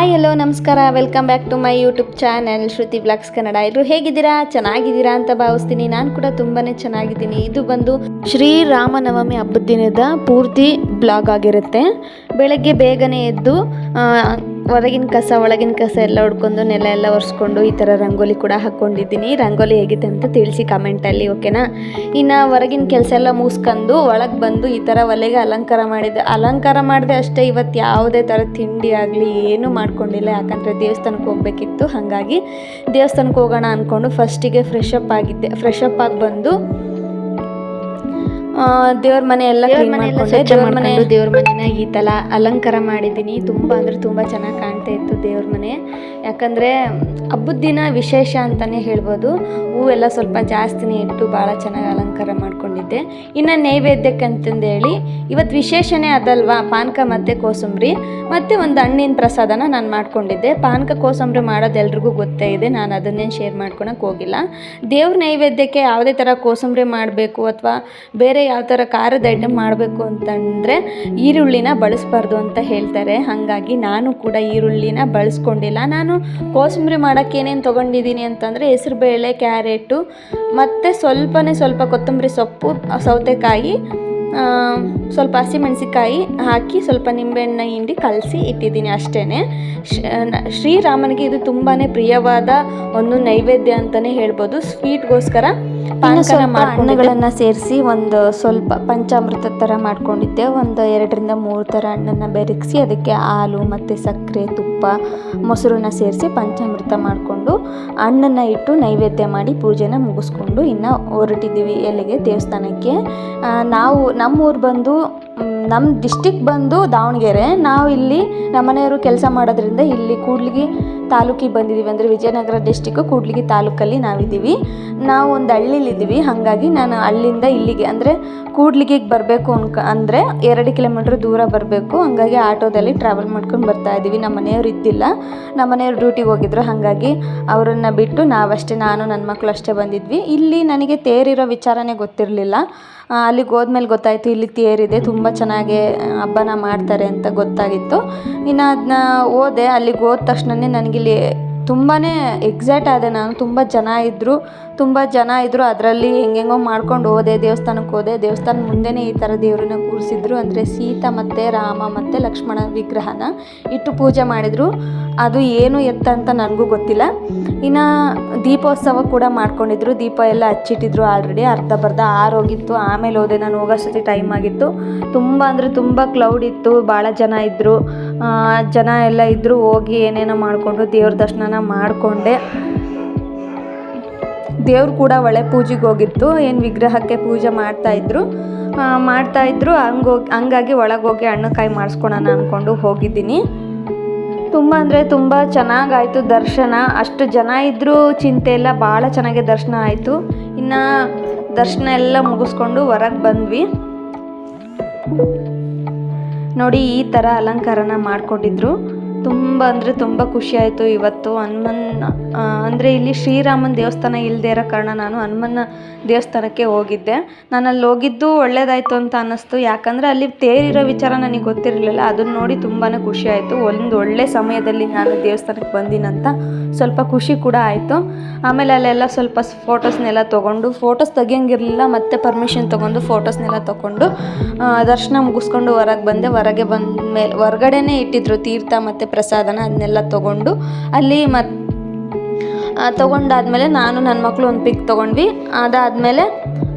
Hi hello ನಮಸ್ಕಾರ, welcome back to my YouTube channel Shruti blogs Kannada. ಎಲ್ಲರೂ ಹೇಗಿದ್ದೀರಾ? ಚೆನ್ನಾಗಿದ್ದೀರಾ ಅಂತ ಭಾವಿಸ್ತೀನಿ. ನಾನು ಕೂಡ ತುಂಬಾ ಚೆನ್ನಾಗಿದ್ದೀನಿ. ಇದು ಬಂದು ಶ್ರೀರಾಮನವಮಿ ಹಬ್ಬದ ದಿನದ ಪೂರ್ತಿ ಬ್ಲಾಗ್ ಆಗಿರುತ್ತೆ. ಬೆಳಗ್ಗೆ ಬೇಗನೆ ಎದ್ದು ಹೊರಗಿನ ಕಸ ಒಳಗಿನ ಕಸ ಎಲ್ಲ ಹೊಡ್ಕೊಂಡು ನೆಲ ಎಲ್ಲ ಒರೆಸ್ಕೊಂಡು ಈ ಥರ ರಂಗೋಲಿ ಕೂಡ ಹಾಕ್ಕೊಂಡಿದ್ದೀನಿ. ರಂಗೋಲಿ ಹೇಗಿದೆ ಅಂತ ತಿಳಿಸಿ ಕಮೆಂಟಲ್ಲಿ, ಓಕೆನಾ? ಇನ್ನು ಹೊರಗಿನ ಕೆಲಸ ಎಲ್ಲ ಮುಗಿಸ್ಕೊಂಡು ಒಳಗೆ ಬಂದು ಈ ಥರ ಒಲೆಗೆ ಅಲಂಕಾರ ಮಾಡಿದೆ ಅಷ್ಟೇ. ಇವತ್ತು ಯಾವುದೇ ಥರ ತಿಂಡಿ ಆಗಲಿ ಏನೂ ಮಾಡ್ಕೊಂಡಿಲ್ಲ, ಯಾಕಂದರೆ ದೇವಸ್ಥಾನಕ್ಕೆ ಹೋಗಬೇಕಿತ್ತು. ಹಾಗಾಗಿ ದೇವಸ್ಥಾನಕ್ಕೆ ಹೋಗೋಣ ಅಂದ್ಕೊಂಡು ಫಸ್ಟಿಗೆ ಫ್ರೆಶ್ ಅಪ್ ಆಗಿ ಬಂದು ದೇವ್ರ ಮನೆ ಎಲ್ಲ ಕ್ಲೀನ್ ಮಾಡಿಕೊಂಡೆ. ದೇವ್ರ ಮನೆನ ಈ ಥರ ಅಲಂಕಾರ ಮಾಡಿದ್ದೀನಿ. ತುಂಬ ಅಂದರೆ ತುಂಬ ಚೆನ್ನಾಗಿ ಕಾಣ್ತಾ ಇತ್ತು ದೇವ್ರ ಮನೆ. ಯಾಕಂದರೆ ಹಬ್ಬದ ದಿನ ವಿಶೇಷ ಅಂತಲೇ ಹೇಳ್ಬೋದು. ಹೂವೆಲ್ಲ ಸ್ವಲ್ಪ ಜಾಸ್ತಿನೇ ಇಟ್ಟು ಭಾಳ ಚೆನ್ನಾಗಿ ಅಲಂಕಾರ ಮಾಡ್ಕೊಂಡಿದ್ದೆ. ಇನ್ನು ನೈವೇದ್ಯಕ್ಕೆ ಅಂತಂದೇಳಿ ಇವತ್ತು ವಿಶೇಷನೇ ಅದಲ್ವಾ, ಪಾನಕ ಮತ್ತು ಕೋಸಂಬರಿ ಮತ್ತು ಒಂದು ಹಣ್ಣಿನ ಪ್ರಸಾದನ ನಾನು ಮಾಡ್ಕೊಂಡಿದ್ದೆ. ಪಾನಕ ಕೋಸಂಬರಿ ಮಾಡೋದು ಎಲ್ರಿಗೂ ಗೊತ್ತೇ ಇದೆ, ನಾನು ಅದನ್ನೇನು ಶೇರ್ ಮಾಡ್ಕೊಳಕ್ಕೆ ಹೋಗಿಲ್ಲ. ದೇವ್ರ ನೈವೇದ್ಯಕ್ಕೆ ಯಾವುದೇ ಥರ ಕೋಸಂಬರಿ ಮಾಡಬೇಕು ಅಥವಾ ಬೇರೆ ಯಾವ ಥರ ಖಾರದ ಐಟಮ್ ಮಾಡಬೇಕು ಅಂತಂದರೆ ಈರುಳ್ಳಿನ ಬಳಸಬಾರ್ದು ಅಂತ ಹೇಳ್ತಾರೆ. ಹಾಗಾಗಿ ನಾನು ಕೂಡ ಈರುಳ್ಳಿನ ಬಳಸ್ಕೊಂಡಿಲ್ಲ. ನಾನು ಕೋಸಂಬರಿ ಮಾಡೋಕ್ಕೆ ಏನೇನು ತೊಗೊಂಡಿದ್ದೀನಿ ಅಂತಂದರೆ ಹೆಸರುಬೇಳೆ, ಕ್ಯಾರೆಟು ಮತ್ತು ಸ್ವಲ್ಪ ಕೊತ್ತಂಬರಿ ಸೊಪ್ಪು, ಸೌತೆಕಾಯಿ, ಸ್ವಲ್ಪ ಹಸಿಮೆಣಸಿಕಾಯಿ ಹಾಕಿ ಸ್ವಲ್ಪ ನಿಂಬೆಹಣ್ಣು ಹಿಂಡಿ ಕಲಸಿ ಇಟ್ಟಿದ್ದೀನಿ ಅಷ್ಟೇ. ಶ್ರೀರಾಮನಿಗೆ ಇದು ತುಂಬಾ ಪ್ರಿಯವಾದ ಒಂದು ನೈವೇದ್ಯ ಅಂತಲೇ ಹೇಳ್ಬೋದು. ಸ್ವೀಟ್ಗೋಸ್ಕರ ಪಾನಕನ ಹಣ್ಣುಗಳನ್ನು ಸೇರಿಸಿ ಒಂದು ಸ್ವಲ್ಪ ಪಂಚಾಮೃತ ಥರ ಮಾಡ್ಕೊಂಡಿದ್ದೆ. ಒಂದು 2ರಿಂದ 3 ಥರ ಹಣ್ಣನ್ನು ಬೆರಗಿಸಿ ಅದಕ್ಕೆ ಹಾಲು ಮತ್ತು ಸಕ್ಕರೆ, ತುಪ್ಪ, ಮೊಸರನ್ನ ಸೇರಿಸಿ ಪಂಚಾಮೃತ ಮಾಡಿಕೊಂಡು ಹಣ್ಣನ್ನು ಇಟ್ಟು ನೈವೇದ್ಯ ಮಾಡಿ ಪೂಜೆನ ಮುಗಿಸ್ಕೊಂಡು ಇನ್ನು ಹೊರಟಿದ್ದೀವಿ ಎಲ್ಲಿಗೆ? ದೇವಸ್ಥಾನಕ್ಕೆ. ನಮ್ಮೂರು ಬಂದು ನಮ್ಮ ಡಿಸ್ಟಿಕ್ ಬಂದು ದಾವಣಗೆರೆ. ನಾವು ಇಲ್ಲಿ ನಮ್ಮ ಮನೆಯವರು ಕೆಲಸ ಮಾಡೋದ್ರಿಂದ ಇಲ್ಲಿ ಕೂಡ್ಲಿಗಿ ತಾಲೂಕಿಗೆ ಬಂದಿದ್ದೀವಿ. ಅಂದರೆ ವಿಜಯನಗರ ಡಿಸ್ಟಿಕ್ಕು ಕೂಡ್ಲಿಗಿ ತಾಲೂಕಲ್ಲಿ ನಾವಿದ್ದೀವಿ. ನಾವು ಒಂದು ಹಳ್ಳಿಲಿದ್ದೀವಿ. ಹಾಗಾಗಿ ನಾನು ಹಳ್ಳಿಯಿಂದ ಇಲ್ಲಿಗೆ ಅಂದರೆ ಕೂಡ್ಲಿಗಿಗೆ ಬರಬೇಕು ಅಂದರೆ 2 ಕಿಲೋಮೀಟ್ರ್ ದೂರ ಬರಬೇಕು. ಹಾಗಾಗಿ ಆಟೋದಲ್ಲಿ ಟ್ರಾವೆಲ್ ಮಾಡ್ಕೊಂಡು ಬರ್ತಾಯಿದ್ದೀವಿ. ನಮ್ಮ ಮನೆಯವ್ರು ಇದ್ದಿಲ್ಲ, ನಮ್ಮ ಮನೆಯವ್ರು ಡ್ಯೂಟಿಗೆ ಹೋಗಿದ್ರು. ಹಾಗಾಗಿ ಅವರನ್ನು ಬಿಟ್ಟು ನಾವಷ್ಟೇ, ನಾನು ನನ್ನ ಮಕ್ಕಳು ಅಷ್ಟೇ ಬಂದಿದ್ವಿ. ಇಲ್ಲಿ ನನಗೆ ತೇರಿರೋ ವಿಚಾರನೇ ಗೊತ್ತಿರಲಿಲ್ಲ. ಅಲ್ಲಿಗೆ ಹೋದ್ಮೇಲೆ ಗೊತ್ತಾಯಿತು ಇಲ್ಲಿ ತೇರಿದೆ, ತುಂಬ ಚೆನ್ನಾಗಿ ಹಬ್ಬನ ಮಾಡ್ತಾರೆ ಅಂತ ಗೊತ್ತಾಗಿತ್ತು. ಇನ್ನು ಅದನ್ನ ಹೋದೆ. ಅಲ್ಲಿಗೆ ಹೋದ ತಕ್ಷಣವೇ ನನಗಿಲ್ಲಿ ತುಂಬಾ ಎಕ್ಸೈಟ್ ಆದೆ ನಾನು. ತುಂಬ ಜನ ಇದ್ದರು. ಅದರಲ್ಲಿ ಹೆಂಗೆಂಗೋ ಮಾಡ್ಕೊಂಡು ಹೋದೆ. ದೇವಸ್ಥಾನಕ್ಕೆ ಹೋದೆ. ದೇವಸ್ಥಾನ ಮುಂದೆನೇ ಈ ಥರ ದೇವ್ರನ್ನ ಕೂರಿಸಿದ್ರು. ಅಂದರೆ ಸೀತಾ ಮತ್ತು ರಾಮ ಮತ್ತು ಲಕ್ಷ್ಮಣ ವಿಗ್ರಹನ ಇಟ್ಟು ಪೂಜೆ ಮಾಡಿದರು. ಅದು ಏನು ಎತ್ತ ಅಂತ ನನಗೂ ಗೊತ್ತಿಲ್ಲ. ಇನ್ನು ದೀಪೋತ್ಸವ ಕೂಡ ಮಾಡ್ಕೊಂಡಿದ್ರು. ದೀಪ ಎಲ್ಲ ಹಚ್ಚಿಟ್ಟಿದ್ರು. ಆಲ್ರೆಡಿ ಅರ್ಧ ಆರೋಗಿತ್ತು. ಆಮೇಲೆ ಹೋದೆ. ನಾನು ಹೋಗೋಷ್ಟೊತ್ತಿ ಟೈಮ್ ಆಗಿತ್ತು. ತುಂಬ ಅಂದರೆ ತುಂಬ ಕ್ಲೌಡ್ ಇತ್ತು. ಭಾಳ ಜನ ಎಲ್ಲ ಇದ್ದರು. ಹೋಗಿ ಏನೇನೋ ಮಾಡಿಕೊಂಡು ದೇವ್ರ ದರ್ಶನ ಮಾಡಿಕೊಂಡೆ. ದೇವ್ರು ಕೂಡ ಒಳ್ಳೆ ಪೂಜೆಗೆ ಹೋಗಿತ್ತು. ಏನು ವಿಗ್ರಹಕ್ಕೆ ಪೂಜೆ ಮಾಡ್ತಾಯಿದ್ರು. ಹಂಗಾಗಿ ಒಳಗೆ ಹೋಗಿ ಹಣ್ಣು ಕಾಯಿ ಮಾಡಿಸ್ಕೊಳೋಣ ಅಂದ್ಕೊಂಡು ಹೋಗಿದ್ದೀನಿ. ತುಂಬ ಅಂದರೆ ತುಂಬ ಚೆನ್ನಾಗಾಯಿತು ದರ್ಶನ. ಅಷ್ಟು ಜನ ಇದ್ದರೂ ಚಿಂತೆ ಇಲ್ಲ, ಭಾಳ ಚೆನ್ನಾಗಿ ದರ್ಶನ ಆಯಿತು. ಇನ್ನು ದರ್ಶನ ಎಲ್ಲ ಮುಗಿಸ್ಕೊಂಡು ಹೊರಗೆ ಬಂದ್ವಿ. ನೋಡಿ ಈ ಥರ ಅಲಂಕಾರನ ಮಾಡಿಕೊಂಡಿದ್ರು. ತುಂಬ ಅಂದರೆ ತುಂಬ ಖುಷಿಯಾಯಿತು ಇವತ್ತು. ಅಂದರೆ ಇಲ್ಲಿ ಶ್ರೀರಾಮನ ದೇವಸ್ಥಾನ ಇಲ್ಲದೆ ಇರೋ ಕಾರಣ ನಾನು ಹನುಮನ ದೇವಸ್ಥಾನಕ್ಕೆ ಹೋಗಿದ್ದೆ. ನಾನು ಅಲ್ಲಿ ಹೋಗಿದ್ದು ಒಳ್ಳೆಯದಾಯಿತು ಅಂತ ಅನ್ನಿಸ್ತು. ಯಾಕಂದರೆ ಅಲ್ಲಿ ತೇರಿರೋ ವಿಚಾರ ನನಗೆ ಗೊತ್ತಿರಲಿಲ್ಲ. ಅದನ್ನು ನೋಡಿ ತುಂಬಾ ಖುಷಿಯಾಯಿತು. ಒಂದು ಒಳ್ಳೆ ಸಮಯದಲ್ಲಿ ನಾನು ದೇವಸ್ಥಾನಕ್ಕೆ ಬಂದಿನಂತ ಸ್ವಲ್ಪ ಖುಷಿ ಕೂಡ ಆಯಿತು. ಆಮೇಲೆ ಅಲ್ಲೆಲ್ಲ ಸ್ವಲ್ಪ ಫೋಟೋಸ್ನೆಲ್ಲ ತೊಗೊಂಡು, ಫೋಟೋಸ್ ತೆಗಿಯೋಂಗಿರಲಿಲ್ಲ, ಮತ್ತು ಪರ್ಮಿಷನ್ ತೊಗೊಂಡು ಫೋಟೋಸ್ನೆಲ್ಲ ತೊಗೊಂಡು ದರ್ಶನ ಮುಗಿಸ್ಕೊಂಡು ಹೊರಗೆ ಬಂದೆ. ಹೊರಗೆ ಬಂದ ಮೇಲೆ ಹೊರಗಡೆನೇ ಇಟ್ಟಿದ್ರು ತೀರ್ಥ ಮತ್ತು ಪ್ರಸಾದನ. ಅದನ್ನೆಲ್ಲ ತೊಗೊಂಡು ಅಲ್ಲಿ ತೊಗೊಂಡಾದ್ಮೇಲೆ ನಾನು ನನ್ನ ಮಕ್ಕಳು ಒಂದು ಪಿಕ್ ತೊಗೊಂಡ್ವಿ. ಅದಾದಮೇಲೆ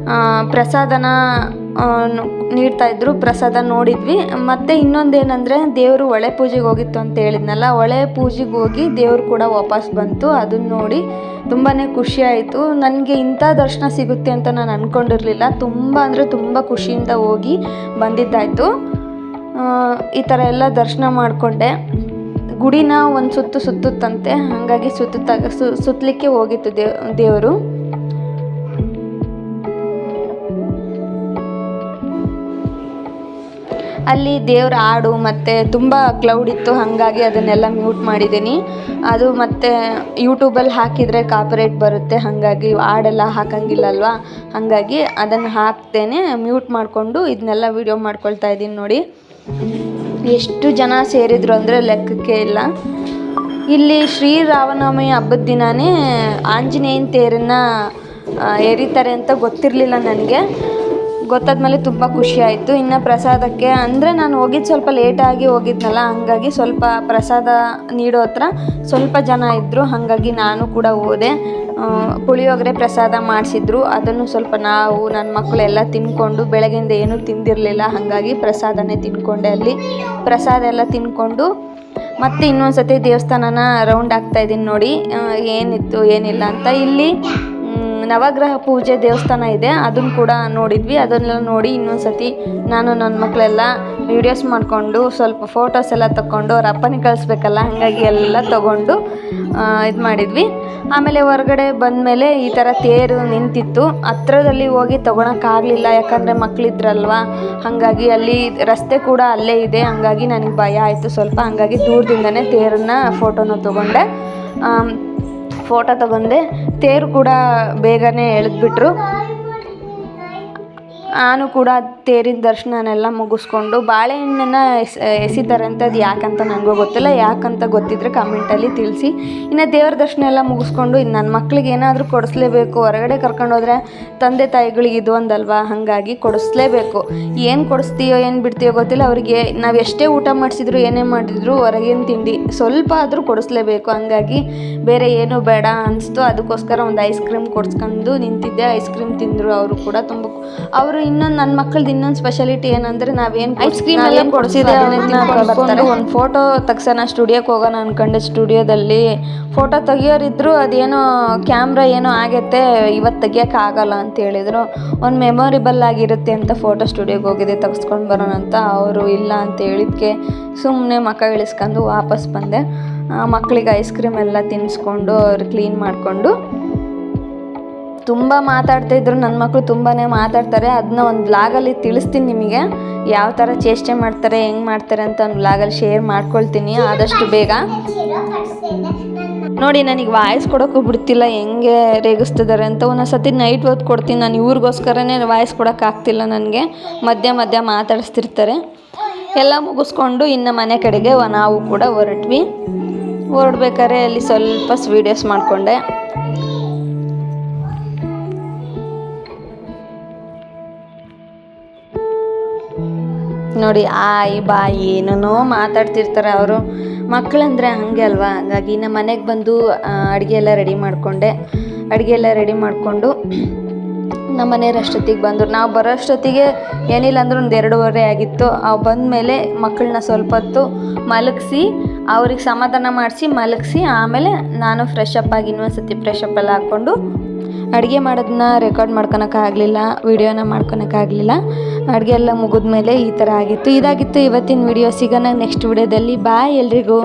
ಪ್ರಸಾದನ ನೀಡ್ತಾಯಿದ್ರು. ಪ್ರಸಾದ ನೋಡಿದ್ವಿ. ಮತ್ತು ಇನ್ನೊಂದೇನೆಂದರೆ ದೇವರು ಹೊಳೆ ಪೂಜೆಗೆ ಹೋಗಿತ್ತು ಅಂತ ಹೇಳಿದ್ನಲ್ಲ, ಹೊಳೆ ಪೂಜೆಗೆ ಹೋಗಿ ದೇವರು ಕೂಡ ವಾಪಸ್ ಬಂತು. ಅದನ್ನು ನೋಡಿ ತುಂಬಾ ಖುಷಿಯಾಯಿತು. ನನಗೆ ಇಂಥ ದರ್ಶನ ಸಿಗುತ್ತೆ ಅಂತ ನಾನು ಅಂದ್ಕೊಂಡಿರಲಿಲ್ಲ. ತುಂಬ ಅಂದರೆ ತುಂಬ ಖುಷಿಯಿಂದ ಹೋಗಿ ಬಂದಿದ್ದಾಯಿತು. ಈ ಥರ ಎಲ್ಲ ದರ್ಶನ ಮಾಡಿಕೊಂಡೆ. ಗುಡಿನ ಒಂದು ಸುತ್ತುತ್ತಂತೆ. ಹಾಗಾಗಿ ಸುತ್ತಲಿಕ್ಕೆ ಹೋಗಿತ್ತು ದೇವರು. ಅಲ್ಲಿ ದೇವ್ರ ಹಾಡು ಮತ್ತು ತುಂಬ ಕ್ಲೌಡ್ ಇತ್ತು. ಹಾಗಾಗಿ ಅದನ್ನೆಲ್ಲ ಮ್ಯೂಟ್ ಮಾಡಿದ್ದೀನಿ. ಅದು ಮತ್ತು ಯೂಟ್ಯೂಬಲ್ಲಿ ಹಾಕಿದರೆ ಕಾಪಿರೈಟ್ ಬರುತ್ತೆ. ಹಾಗಾಗಿ ಹಾಡೆಲ್ಲ ಹಾಕಂಗಿಲ್ಲಲ್ವ, ಹಾಗಾಗಿ ಅದನ್ನು ಹಾಕ್ತೇನೆ ಮ್ಯೂಟ್ ಮಾಡಿಕೊಂಡು ಇದನ್ನೆಲ್ಲ ವೀಡಿಯೋ ಮಾಡ್ಕೊಳ್ತಾ ಇದ್ದೀನಿ. ನೋಡಿ ಎಷ್ಟು ಜನ ಸೇರಿದ್ರು ಅಂದರೆ ಲೆಕ್ಕಕ್ಕೆ ಇಲ್ಲ. ಇಲ್ಲಿ ಶ್ರೀರಾಮನವಮಿ ಹಬ್ಬದ ದಿನವೇ ಆಂಜನೇಯನ ತೇರನ್ನು ಎರಿತಾರೆ ಅಂತ ಗೊತ್ತಿರಲಿಲ್ಲ ನನಗೆ. ಗೊತ್ತಾದ್ಮೇಲೆ ತುಂಬ ಖುಷಿ ಆಯಿತು. ಇನ್ನು ಪ್ರಸಾದಕ್ಕೆ ಅಂದರೆ ನಾನು ಹೋಗಿದ್ದು ಸ್ವಲ್ಪ ಲೇಟಾಗಿ ಹೋಗಿದ್ನಲ್ಲ, ಹಾಗಾಗಿ ಸ್ವಲ್ಪ ಪ್ರಸಾದ ನೀಡೋ ಹತ್ರ ಸ್ವಲ್ಪ ಜನ ಇದ್ದರು, ಹಾಗಾಗಿ ನಾನು ಕೂಡ ಹೋದೆ. ಪುಳಿಯೋಗರೆ ಪ್ರಸಾದ ಮಾಡಿಸಿದ್ರು, ಅದನ್ನು ಸ್ವಲ್ಪ ನಾವು ನನ್ನ ಮಕ್ಕಳು ಎಲ್ಲ ತಿಂದ್ಕೊಂಡು, ಬೆಳಗ್ಗೆಯಿಂದ ಏನೂ ತಿಂದಿರಲಿಲ್ಲ, ಹಾಗಾಗಿ ಪ್ರಸಾದನೇ ತಿಂದ್ಕೊಂಡೆ. ಅಲ್ಲಿ ಪ್ರಸಾದ ಎಲ್ಲ ತಿಂದ್ಕೊಂಡು ಮತ್ತೆ ಇನ್ನೊಂದು ಸತಿ ದೇವಸ್ಥಾನನ ರೌಂಡ್ ಆಗ್ತಾಯಿದ್ದೀನಿ ನೋಡಿ ಏನಿತ್ತು ಏನಿಲ್ಲ ಅಂತ. ಇಲ್ಲಿ ನವಗ್ರಹ ಪೂಜೆ ದೇವಸ್ಥಾನ ಇದೆ, ಅದನ್ನು ಕೂಡ ನೋಡಿದ್ವಿ. ಅದನ್ನೆಲ್ಲ ನೋಡಿ ಇನ್ನೊಂದು ಸತಿ ನಾನು ನನ್ನ ಮಕ್ಕಳೆಲ್ಲ ವೀಡಿಯೋಸ್ ಮಾಡಿಕೊಂಡು ಸ್ವಲ್ಪ ಫೋಟೋಸ್ ಎಲ್ಲ ತಗೊಂಡು ಅವ್ರ ಅಪ್ಪನಿಗೆ ಕಳಿಸ್ಬೇಕಲ್ಲ, ಹಾಗಾಗಿ ಎಲ್ಲ ತೊಗೊಂಡು ಇದು ಮಾಡಿದ್ವಿ. ಆಮೇಲೆ ಹೊರಗಡೆ ಬಂದಮೇಲೆ ಈ ಥರ ತೇರು ನಿಂತಿತ್ತು. ಹತ್ರದಲ್ಲಿ ಹೋಗಿ ತೊಗೊಳಕ್ಕಾಗಲಿಲ್ಲ, ಯಾಕಂದರೆ ಮಕ್ಕಳಿದ್ರಲ್ವ, ಹಾಗಾಗಿ ಅಲ್ಲಿ ರಸ್ತೆ ಕೂಡ ಅಲ್ಲೇ ಇದೆ, ಹಾಗಾಗಿ ನನಗೆ ಭಯ ಆಯಿತು ಸ್ವಲ್ಪ. ಹಾಗಾಗಿ ದೂರದಿಂದನೇ ತೇರನ್ನು ಫೋಟೋನ ತೊಗೊಂಡೆ. ಫೋಟೋ ತಗೊಂಡೆ. ತೇರು ಕೂಡ ಬೇಗನೆ ಎಳೆದ್ಬಿಟ್ರು. ನಾನು ಕೂಡ ತೇರಿನ ದರ್ಶನನೆಲ್ಲ ಮುಗಿಸ್ಕೊಂಡು ಬಾಳೆಹಣ್ಣನ್ನು ಎಸಿತಾರೆ ಅಂತ, ಅದು ಯಾಕಂತ ನನಗೂ ಗೊತ್ತಿಲ್ಲ, ಯಾಕಂತ ಗೊತ್ತಿದ್ದರೆ ಕಮೆಂಟಲ್ಲಿ ತಿಳಿಸಿ. ಇನ್ನು ದೇವ್ರ ದರ್ಶನ ಎಲ್ಲ ಮುಗಿಸ್ಕೊಂಡು ಇನ್ನು ನನ್ನ ಮಕ್ಳಿಗೆ ಏನಾದರೂ ಕೊಡಿಸ್ಲೇಬೇಕು. ಹೊರಗಡೆ ಕರ್ಕೊಂಡೋದ್ರೆ ತಂದೆ ತಾಯಿಗಳಿಗೆ ಇದು ಒಂದಲ್ವಾ, ಹಾಗಾಗಿ ಕೊಡಿಸ್ಲೇಬೇಕು. ಏನು ಕೊಡಿಸ್ತೀಯೋ ಏನು ಬಿಡ್ತೀಯೋ ಗೊತ್ತಿಲ್ಲ, ಅವರಿಗೆ ನಾವು ಎಷ್ಟೇ ಊಟ ಮಾಡಿಸಿದ್ರು ಏನೇ ಮಾಡಿದ್ರು ಹೊರಗಿನ ತಿಂಡಿ ಸ್ವಲ್ಪ ಆದರೂ ಕೊಡಿಸ್ಲೇಬೇಕು. ಹಾಗಾಗಿ ಬೇರೆ ಏನೂ ಬೇಡ ಅನಿಸ್ತು, ಅದಕ್ಕೋಸ್ಕರ ಒಂದು ಐಸ್ ಕ್ರೀಮ್ ಕೊಡಿಸ್ಕೊಂಡು ನಿಂತಿದ್ದೆ. ಐಸ್ ಕ್ರೀಮ್ ತಿಂದರು ಅವರು ಕೂಡ. ತುಂಬ ಅವರು ಇನ್ನೊಂದು ನನ್ನ ಮಕ್ಕಳದ್ದು ಇನ್ನೊಂದು ಸ್ಪೆಷಾಲಿಟಿ ಏನಂದರೆ, ನಾವೇನು ಐಸ್ ಕ್ರೀಮ್ ಎಲ್ಲ ಕೊಡಿಸಿದೆ ಒಂದು ಫೋಟೋ ತಗ್ಸೋಣ ಸ್ಟುಡಿಯೋಕ್ಕೆ ಹೋಗೋಣ ಅಂದ್ಕೊಂಡೆ. ಸ್ಟುಡಿಯೋದಲ್ಲಿ ಫೋಟೋ ತೆಗಿಯೋರಿದ್ರು, ಅದೇನೋ ಕ್ಯಾಮ್ರಾ ಏನೋ ಆಗೈತೆ ಇವತ್ತು ತೆಗಿಯೋಕ್ಕಾಗಲ್ಲ ಅಂತ ಹೇಳಿದರು. ಒಂದು ಮೆಮೊರಿಬಲ್ ಆಗಿರುತ್ತೆ ಅಂತ ಫೋಟೋ ಸ್ಟುಡಿಯೋಗೆ ಹೋಗಿದ್ದೆ ತೆಗೆಸ್ಕೊಂಡು ಬರೋಣ ಅಂತ. ಅವರು ಇಲ್ಲ ಅಂತ ಹೇಳಿದ್ಕೆ ಸುಮ್ಮನೆ ಮಕ್ಕ ಇಳಿಸ್ಕೊಂಡು ವಾಪಸ್ ಬಂದೆ. ಮಕ್ಕಳಿಗೆ ಐಸ್ ಕ್ರೀಮ್ ಎಲ್ಲ ತಿನ್ನಿಸ್ಕೊಂಡು ಅವ್ರು ಕ್ಲೀನ್ ಮಾಡಿಕೊಂಡು. ತುಂಬ ಮಾತಾಡ್ತಾಯಿದ್ರು ನನ್ನ ಮಕ್ಕಳು, ತುಂಬಾ ಮಾತಾಡ್ತಾರೆ. ಅದನ್ನ ಒಂದು ವ್ಲಾಗಲ್ಲಿ ತಿಳಿಸ್ತೀನಿ ನಿಮಗೆ, ಯಾವ ಥರ ಚೇಷ್ಟೆ ಮಾಡ್ತಾರೆ, ಹೆಂಗೆ ಮಾಡ್ತಾರೆ ಅಂತ ಒಂದು ವ್ಲಾಗಲ್ಲಿ ಶೇರ್ ಮಾಡ್ಕೊಳ್ತೀನಿ ಆದಷ್ಟು ಬೇಗ. ನೋಡಿ ನನಗೆ ವಾಯ್ಸ್ ಕೊಡೋಕ್ಕೂ ಬಿಡ್ತಿಲ್ಲ, ಹೆಂಗೆ ರೇಗಿಸ್ತಿದ್ದಾರೆ ಅಂತ. ಒಂದೊಂದು ಸತಿ ನೈಟ್ ಹೊತ್ತು ಕೊಡ್ತೀನಿ ನಾನು, ಇವ್ರಿಗೋಸ್ಕರನೇ ವಾಯ್ಸ್ ಕೊಡೋಕ್ಕಾಗ್ತಿಲ್ಲ ನನಗೆ. ಮಧ್ಯ ಮಧ್ಯ ಮಾತಾಡಿಸ್ತಿರ್ತಾರೆ. ಎಲ್ಲ ಮುಗಿಸ್ಕೊಂಡು ಇನ್ನು ಮನೆ ಕಡೆಗೆ ನಾವು ಕೂಡ ಹೊರಡ್ಬೇಕಾದ್ರೆ ಅಲ್ಲಿ ಸ್ವಲ್ಪ ವೀಡಿಯೋಸ್ ಮಾಡಿಕೊಂಡೆ. ನೋಡಿ ಆಯ್ ಬಾಯಿ ಏನೇನೋ ಮಾತಾಡ್ತಿರ್ತಾರೆ ಅವರು. ಮಕ್ಕಳಂದರೆ ಹಾಗೆ ಅಲ್ವಾ, ಹಾಗಾಗಿ ನಮ್ಮ ಮನೆಗೆ ಬಂದು ಅಡುಗೆ ಎಲ್ಲ ರೆಡಿ ಮಾಡಿಕೊಂಡು ನಮ್ಮ ಮನೆಯವ್ರು ಅಷ್ಟೊತ್ತಿಗೆ ಬಂದರು. ನಾವು ಬರೋ ಅಷ್ಟೊತ್ತಿಗೆ ಏನಿಲ್ಲ ಅಂದ್ರೆ ಒಂದು 2:30 ಆಗಿತ್ತು. ಅವು ಬಂದಮೇಲೆ ಮಕ್ಕಳನ್ನ ಸ್ವಲ್ಪ ಹೊತ್ತು ಮಲಗಿಸಿ ಅವ್ರಿಗೆ ಸಮಾಧಾನ ಮಾಡಿಸಿ ಮಲಗಿಸಿ, ಆಮೇಲೆ ನಾನು ಫ್ರೆಶ್ ಅಪ್ ಆಗಿ ಇನ್ನೊಂದು ಫ್ರೆಶ್ ಅಪ್ ಎಲ್ಲ ಹಾಕ್ಕೊಂಡು ಅಡುಗೆ ಮಾಡೋದನ್ನ ರೆಕಾರ್ಡ್ ಮಾಡ್ಕೊಳಕ್ಕಾಗಲಿಲ್ಲ, ವೀಡಿಯೋನ ಮಾಡ್ಕೊಳಕ್ಕಾಗಲಿಲ್ಲ. ಅಡುಗೆ ಎಲ್ಲ ಮುಗಿದ್ಮೇಲೆ ಈ ಥರ ಇದಾಗಿತ್ತು ಇವತ್ತಿನ ವಿಡಿಯೋ. ಸಿಗೋಣ ನೆಕ್ಸ್ಟ್ ವಿಡಿಯೋದಲ್ಲಿ. ಬಾಯ್ ಎಲ್ರಿಗೂ.